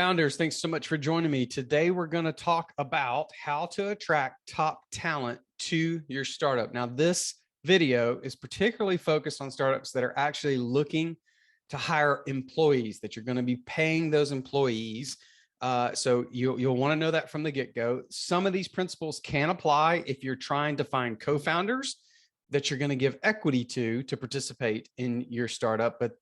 founders, thanks so much for joining me. Today, we're going to talk about how to attract top talent to your startup. Now, this video is particularly focused on startups that are actually looking to hire employees, that you're going to be paying those employees. So you'll want to know that from the get-go. Some of these principles can apply if you're trying to find co-founders that you're going to give equity to participate in your startup. But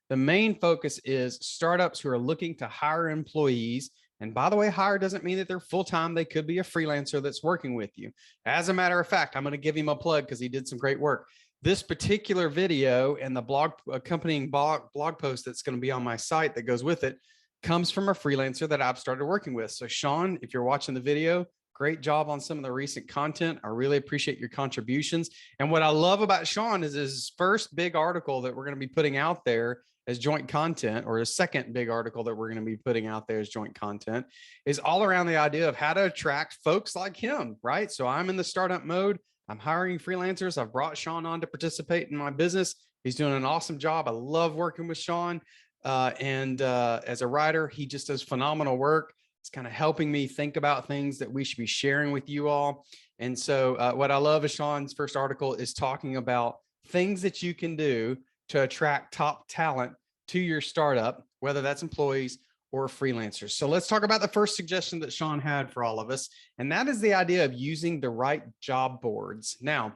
the main focus is startups who are looking to hire employees. And by the way, hire doesn't mean that they're full-time. They could be a freelancer that's working with you. As a matter of fact, I'm going to give him a plug because he did some great work. This particular video and the accompanying blog post that's going to be on my site that goes with it comes from a freelancer that I've started working with. So Sean, if you're watching the video, great job on some of the recent content. I really appreciate your contributions. And what I love about Sean is his first big article that we're going to be putting out there as joint content, or a second big article that we're going to be putting out there as joint content, is all around the idea of how to attract folks like him, right? So I'm in the startup mode. I'm hiring freelancers. I've brought Sean on to participate in my business. He's doing an awesome job. I love working with Sean. As a writer, he just does phenomenal work. It's kind of helping me think about things that we should be sharing with you all. And so what I love is Sean's first article is talking about things that you can do to attract top talent to your startup, whether that's employees or freelancers. So let's talk about the first suggestion that Sean had for all of us. And that is the idea of using the right job boards. Now,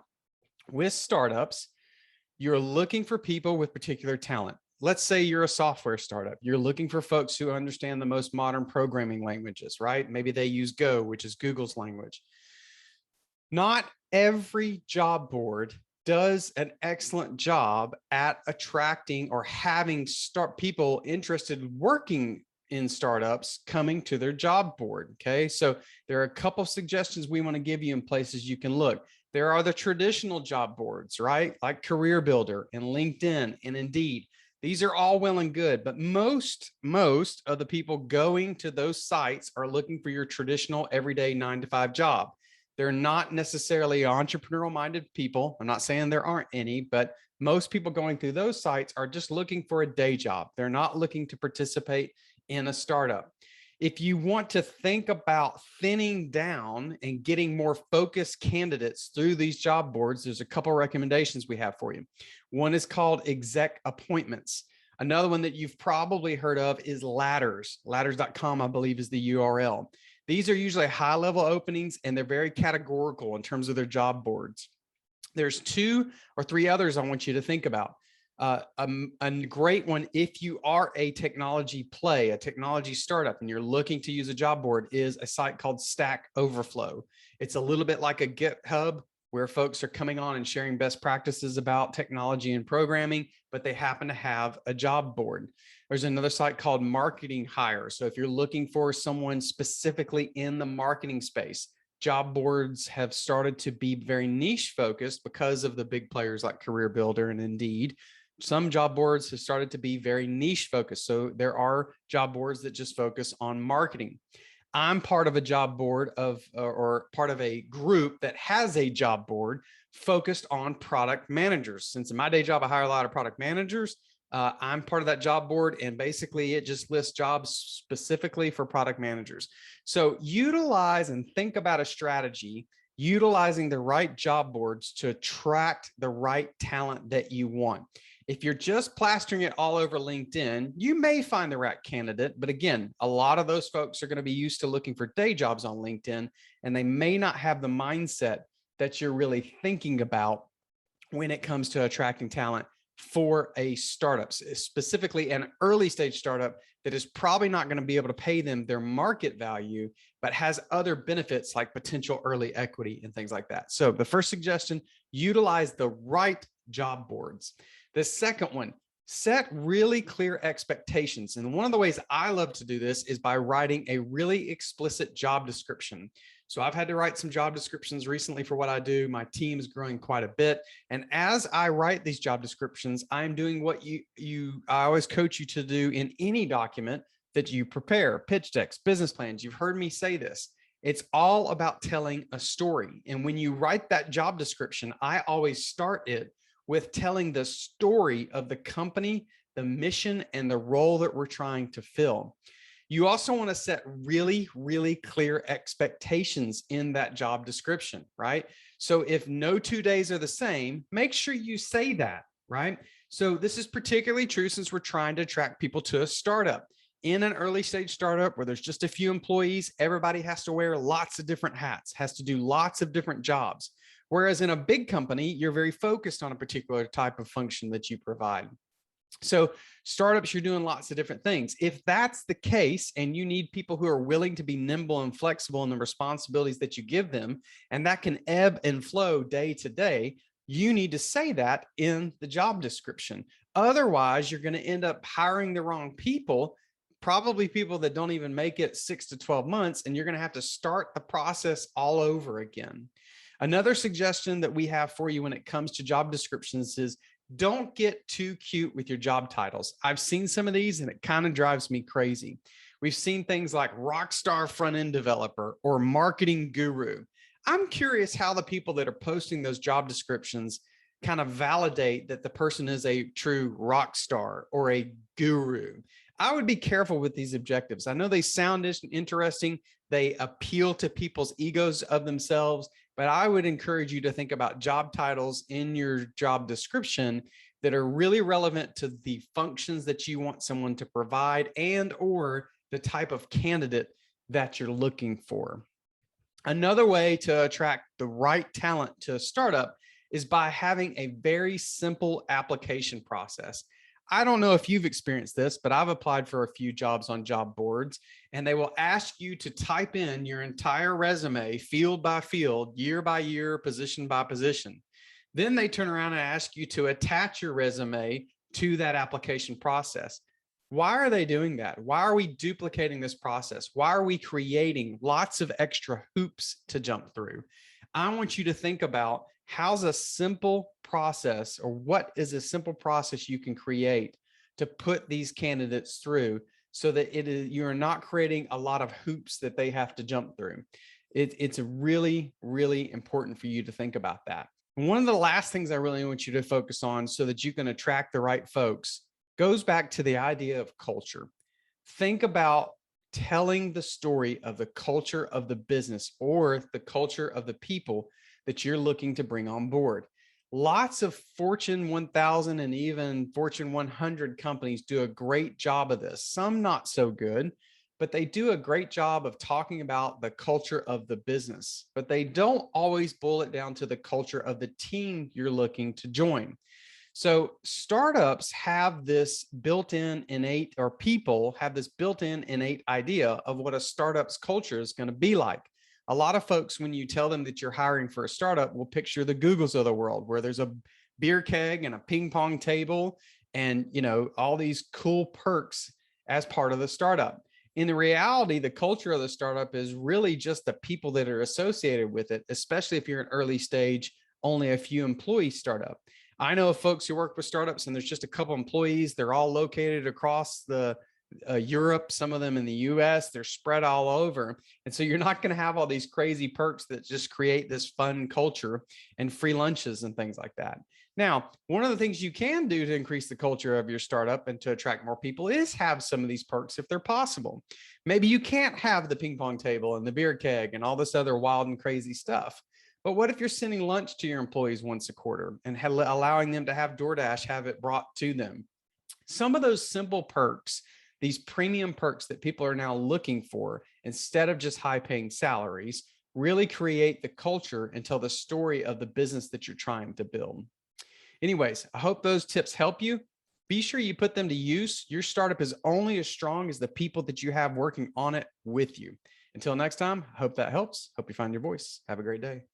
with startups, you're looking for people with particular talent. Let's say you're a software startup. You're looking for folks who understand the most modern programming languages, right? Maybe they use Go, which is Google's language. Not every job board does an excellent job at attracting or having people interested in working in startups coming to their job board. Okay, so there are a couple of suggestions we want to give you in places you can look. There are the traditional job boards, right? Like Career Builder and LinkedIn and Indeed. These are all well and good, but most of the people going to those sites are looking for your traditional everyday 9-to-5 job. They're not necessarily entrepreneurial minded people. I'm not saying there aren't any, but most people going through those sites are just looking for a day job. They're not looking to participate in a startup. If you want to think about thinning down and getting more focused candidates through these job boards, there's a couple of recommendations we have for you. One is called Exec Appointments. Another one that you've probably heard of is Ladders. Ladders.com, I believe, is the URL. These are usually high-level openings, and they're very categorical in terms of their job boards. There's 2 or 3 others I want you to think about. A great one, if you are a technology play, a technology startup, and you're looking to use a job board, is a site called Stack Overflow. It's a little bit like a GitHub where folks are coming on and sharing best practices about technology and programming, but they happen to have a job board. There's another site called Marketing Hire. So if you're looking for someone specifically in the marketing space, job boards have started to be very niche focused because of the big players like Career Builder and Indeed. Some job boards have started to be very niche focused. So there are job boards that just focus on marketing. I'm part of a job board or part of a group that has a job board focused on product managers. Since in my day job, I hire a lot of product managers. I'm part of that job board, and basically it just lists jobs specifically for product managers. So utilize and think about a strategy utilizing the right job boards to attract the right talent that you want. If you're just plastering it all over LinkedIn, you may find the right candidate. But again, a lot of those folks are going to be used to looking for day jobs on LinkedIn, and they may not have the mindset that you're really thinking about when it comes to attracting talent for a startup, specifically an early stage startup that is probably not going to be able to pay them their market value, but has other benefits like potential early equity and things like that. So the first suggestion, utilize the right job boards. The second one, set really clear expectations. And one of the ways I love to do this is by writing a really explicit job description. So I've had to write some job descriptions recently for what I do. My team is growing quite a bit. And as I write these job descriptions, I'm doing what I always coach you to do in any document that you prepare, pitch decks, business plans. You've heard me say this. It's all about telling a story. And when you write that job description, I always start it with telling the story of the company, the mission, and the role that we're trying to fill. You also want to set really, really clear expectations in that job description, right? So if no 2 days are the same, make sure you say that, right? So this is particularly true since we're trying to attract people to a startup. In an early stage startup where there's just a few employees, everybody has to wear lots of different hats, has to do lots of different jobs. Whereas in a big company, you're very focused on a particular type of function that you provide. So startups, you're doing lots of different things. If that's the case, and you need people who are willing to be nimble and flexible in the responsibilities that you give them, and that can ebb and flow day to day, you need to say that in the job description. Otherwise, you're going to end up hiring the wrong people, probably people that don't even make it 6 to 12 months, and you're going to have to start the process all over again. Another suggestion that we have for you when it comes to job descriptions is don't get too cute with your job titles. I've seen some of these and it kind of drives me crazy. We've seen things like rockstar front end developer or marketing guru. I'm curious how the people that are posting those job descriptions kind of validate that the person is a true rock star or a guru. I would be careful with these objectives. I know they sound interesting. They appeal to people's egos of themselves, but I would encourage you to think about job titles in your job description that are really relevant to the functions that you want someone to provide and or the type of candidate that you're looking for. Another way to attract the right talent to a startup is by having a very simple application process. I don't know if you've experienced this, but I've applied for a few jobs on job boards, and they will ask you to type in your entire resume, field by field, year by year, position by position. Then they turn around and ask you to attach your resume to that application process. Why are they doing that? Why are we duplicating this process? Why are we creating lots of extra hoops to jump through? I want you to think about how's a simple process, or what is a simple process you can create to put these candidates through so that you're not creating a lot of hoops that they have to jump through. It's really, really important for you to think about that. And one of the last things I really want you to focus on so that you can attract the right folks goes back to the idea of culture. Think about telling the story of the culture of the business or the culture of the people that you're looking to bring on board. Lots of Fortune 1000 and even Fortune 100 companies do a great job of this. Some not so good, but they do a great job of talking about the culture of the business, but they don't always boil it down to the culture of the team you're looking to join. So startups have this built-in innate, or people have this built-in innate idea of what a startup's culture is going to be like. A lot of folks, when you tell them that you're hiring for a startup, will picture the Googles of the world, where there's a beer keg and a ping pong table and, you know, all these cool perks as part of the startup. In the reality, the culture of the startup is really just the people that are associated with it, especially if you're an early stage, only a few employee startup. I know of folks who work with startups and there's just a couple employees. They're all located across the Europe, some of them in the US, they're spread all over. And so you're not going to have all these crazy perks that just create this fun culture and free lunches and things like that. Now, one of the things you can do to increase the culture of your startup and to attract more people is have some of these perks if they're possible. Maybe you can't have the ping pong table and the beer keg and all this other wild and crazy stuff. But what if you're sending lunch to your employees once a quarter and allowing them to have DoorDash have it brought to them? Some of those simple perks, these premium perks that people are now looking for instead of just high paying salaries, really create the culture and tell the story of the business that you're trying to build. Anyways, I hope those tips help you. Be sure you put them to use. Your startup is only as strong as the people that you have working on it with you. Until next time, I hope that helps. Hope you find your voice. Have a great day.